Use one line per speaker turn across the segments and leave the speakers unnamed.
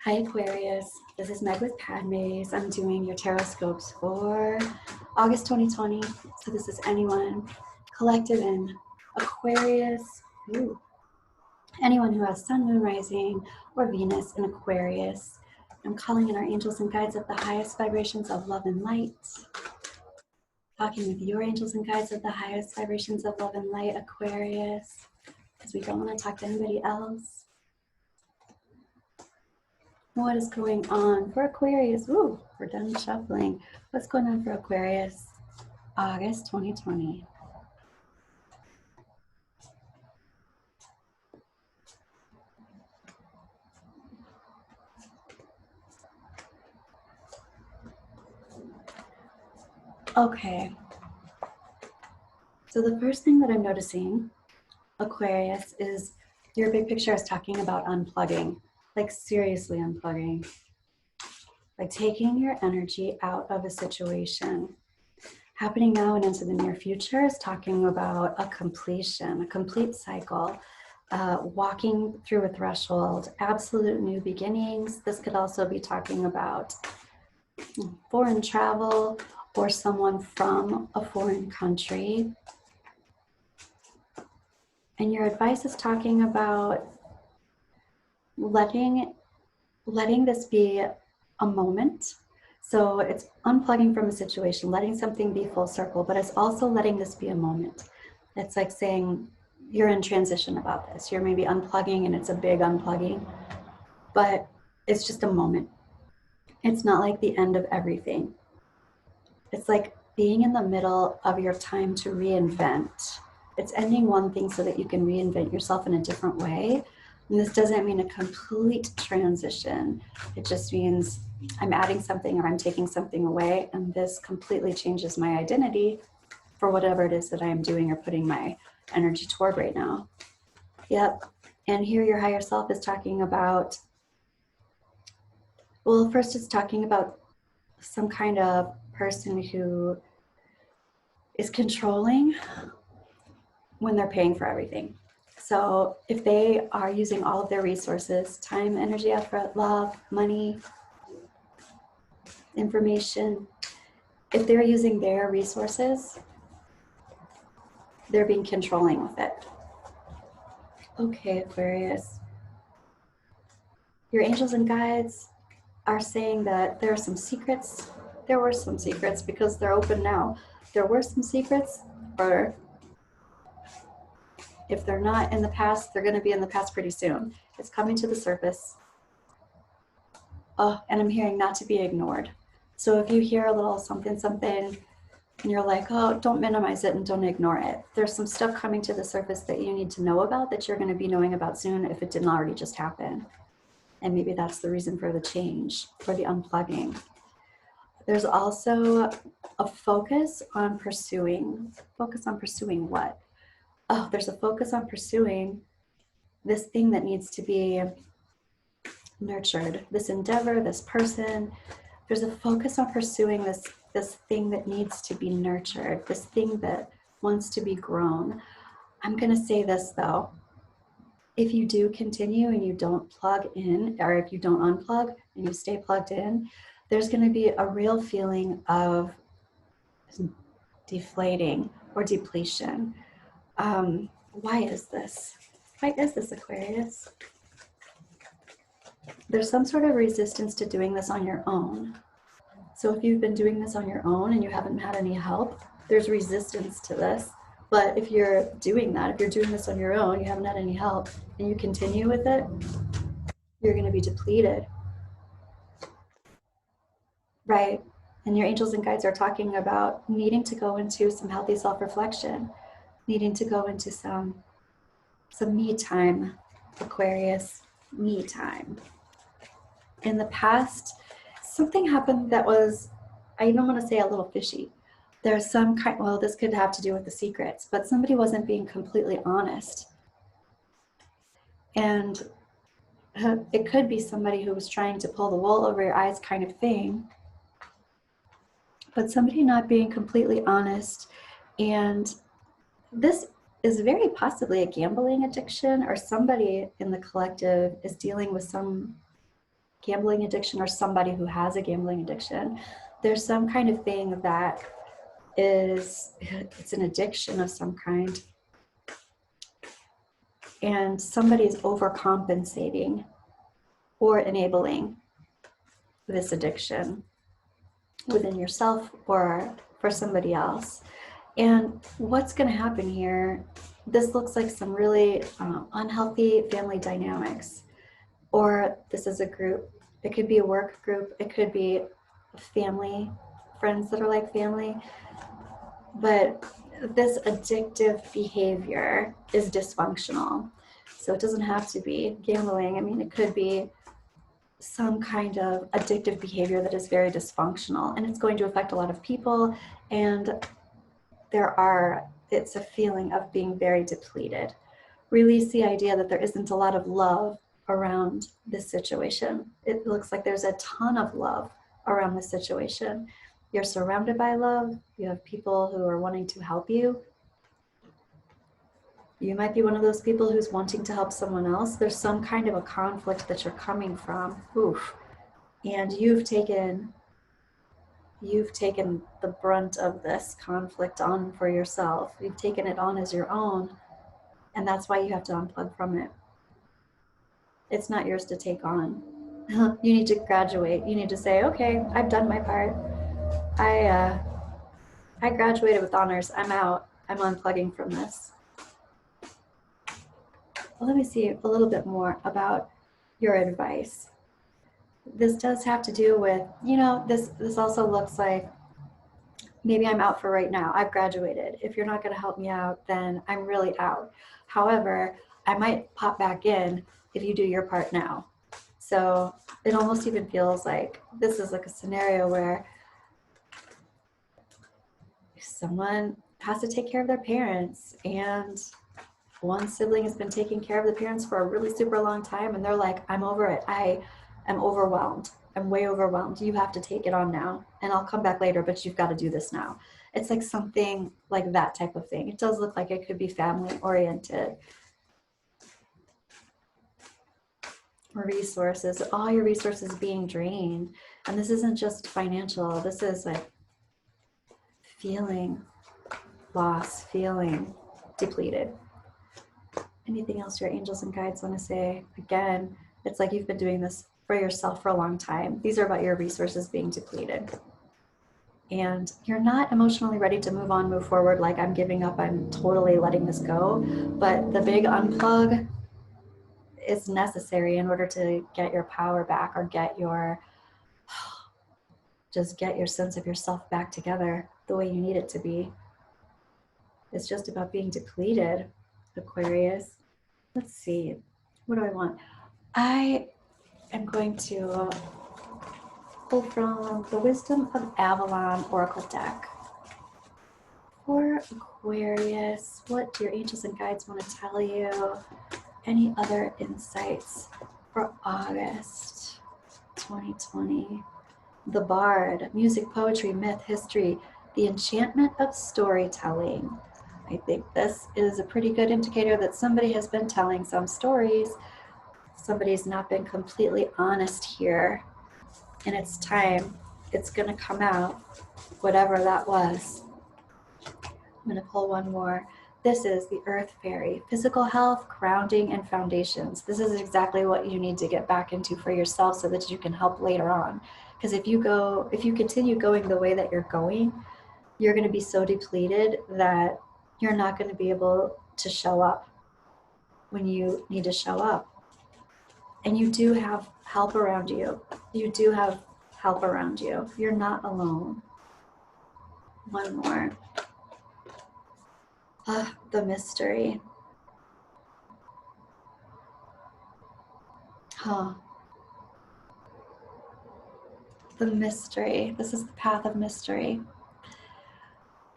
Hi Aquarius, this is Meg with Padmes. I'm doing your tarot scopes for August 2020. So this is anyone collective in Aquarius, anyone who has Sun, Moon, Rising, or Venus in Aquarius. I'm calling in our angels and guides of the highest vibrations of love and light. Talking with your angels and guides of the highest vibrations of love and light, Aquarius, because we don't want to talk to anybody else. What is going on for Aquarius? Ooh, we're done shuffling. What's going on for Aquarius? August 2020. Okay. So the first thing that I'm noticing, Aquarius, is your big picture is talking about unplugging. Like seriously unplugging. Like taking your energy out of a situation. Happening now and into the near future is talking about a completion, a complete cycle, walking through a threshold, absolute new beginnings. This could also be talking about foreign travel or someone from a foreign country. And your advice is talking about letting this be a moment. So it's unplugging from a situation, letting something be full circle, but it's also letting this be a moment. It's like saying you're in transition about this. You're maybe unplugging and it's a big unplugging, but it's just a moment. It's not like the end of everything. It's like being in the middle of your time to reinvent. It's ending one thing so that you can reinvent yourself in a different way. And this doesn't mean a complete transition. It just means I'm adding something or I'm taking something away, and this completely changes my identity for whatever it is that I am doing or putting my energy toward right now. Yep. And here your higher self is talking about, well, first it's talking about some kind of person who is controlling when they're paying for everything. So if they are using all of their resources, time, energy, effort, love, money, information, if they're using their resources, they're being controlling with it. Okay, Aquarius. Your angels and guides are saying that there are some secrets. There were some secrets because they're open now. There were some secrets, or if they're not in the past, they're going to be in the past pretty soon. It's coming to the surface. Oh, and I'm hearing not to be ignored. So if you hear a little something, something, and you're like, oh, don't minimize it and don't ignore it. There's some stuff coming to the surface that you need to know about that you're going to be knowing about soon if it didn't already just happen. And maybe that's the reason for the change, for the unplugging. There's also a focus on pursuing. Focus on pursuing what? Oh, there's a focus on pursuing this thing that needs to be nurtured, this endeavor, this person. There's a focus on pursuing this thing that needs to be nurtured, this thing that wants to be grown. I'm going to say this though. If you do continue and you don't plug in, or if you don't unplug and you stay plugged in, there's going to be a real feeling of deflating or depletion. Why is this? Why is this, Aquarius? There's some sort of resistance to doing this on your own. So if you've been doing this on your own and you haven't had any help, there's resistance to this. But if you're doing that, if you're doing this on your own, you haven't had any help, and you continue with it, you're going to be depleted. Right? And your angels and guides are talking about needing to go into some healthy self-reflection, needing to go into some me time, Aquarius, me time. In the past, something happened that was, I don't want to say a little fishy. There's some kind, well, this could have to do with the secrets, but somebody wasn't being completely honest. And it could be somebody who was trying to pull the wool over your eyes kind of thing, but somebody not being completely honest. And this is very possibly a gambling addiction, or somebody in the collective is dealing with some gambling addiction or somebody who has a gambling addiction. There's some kind of thing that it's an addiction of some kind. And somebody's overcompensating or enabling this addiction within yourself or for somebody else. And what's going to happen here, this looks like some really unhealthy family dynamics, or this is a group. It could be a work group. It could be a family, friends that are like family. But this addictive behavior is dysfunctional. So it doesn't have to be gambling. I mean, it could be some kind of addictive behavior that is very dysfunctional, and it's going to affect a lot of people. And it's a feeling of being very depleted. Release the idea that there isn't a lot of love around this situation. It looks like there's a ton of love around this situation. You're surrounded by love. You have people who are wanting to help you. You might be one of those people who's wanting to help someone else. There's some kind of a conflict that you're coming from. Oof. And you've taken the brunt of this conflict on for yourself. You've taken it on as your own, and that's why you have to unplug from it. It's not yours to take on. You need to graduate. You need to say, okay, I've done my part. I graduated with honors. I'm out. I'm unplugging from this. Well, let me see a little bit more about your advice. This does have to do with, this also looks like maybe I'm out for right now. I've graduated. If you're not going to help me out, then I'm really out. However, I might pop back in if you do your part now. So it almost even feels like this is like a scenario where someone has to take care of their parents, and one sibling has been taking care of the parents for a really super long time, and they're like, I'm over it. I am overwhelmed. I'm way overwhelmed. You have to take it on now, and I'll come back later, but you've got to do this now. It's like something like that type of thing. It does look like it could be family oriented. Resources, all your resources being drained. And this isn't just financial. This is like feeling lost, feeling depleted. Anything else your angels and guides want to say? Again, it's like you've been doing this for yourself for a long time. These are about your resources being depleted. And you're not emotionally ready to move on, move forward, like I'm giving up, I'm totally letting this go. But the big unplug is necessary in order to get your power back, or just get your sense of yourself back together the way you need it to be. It's just about being depleted, Aquarius. Let's see, what do I want? I am going to pull from the Wisdom of Avalon Oracle deck. For Aquarius, what do your angels and guides want to tell you? Any other insights for August 2020? The Bard, music, poetry, myth, history, the enchantment of storytelling. I think this is a pretty good indicator that somebody has been telling some stories. Somebody's not been completely honest here. And it's time. It's going to come out, whatever that was. I'm going to pull one more. This is the Earth Fairy, physical health, grounding, and foundations. This is exactly what you need to get back into for yourself so that you can help later on. Because if you continue going the way that you're going, you're going to be so depleted that you're not going to be able to show up when you need to show up. And you do have help around you. You do have help around you. You're not alone. One more. The mystery. The mystery. This is the path of mystery.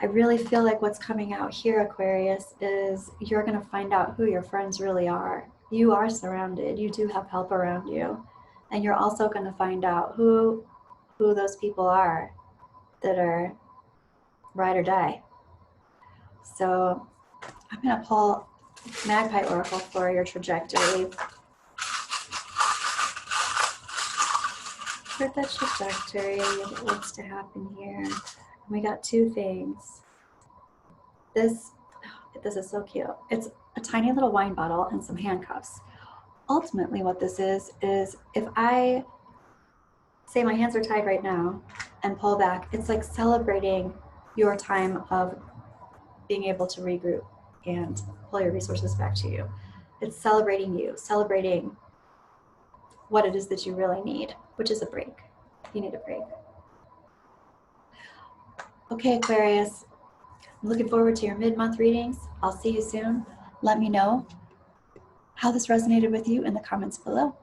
I really feel like what's coming out here, Aquarius, is you're going to find out who your friends really are. You are surrounded. You do have help around you. And you're also going to find out who those people are that are ride or die. So I'm going to pull Magpie Oracle for your trajectory. insert that trajectory that wants to happen here. And we got two things. This is so cute. It's a tiny little wine bottle and some handcuffs. Ultimately what this is if I say my hands are tied right now and pull back, it's like celebrating your time of being able to regroup and pull your resources back to you. It's celebrating you, celebrating what it is that you really need, which is a break. You need a break. Okay, Aquarius, I'm looking forward to your mid-month readings. I'll see you soon. Let me know how this resonated with you in the comments below.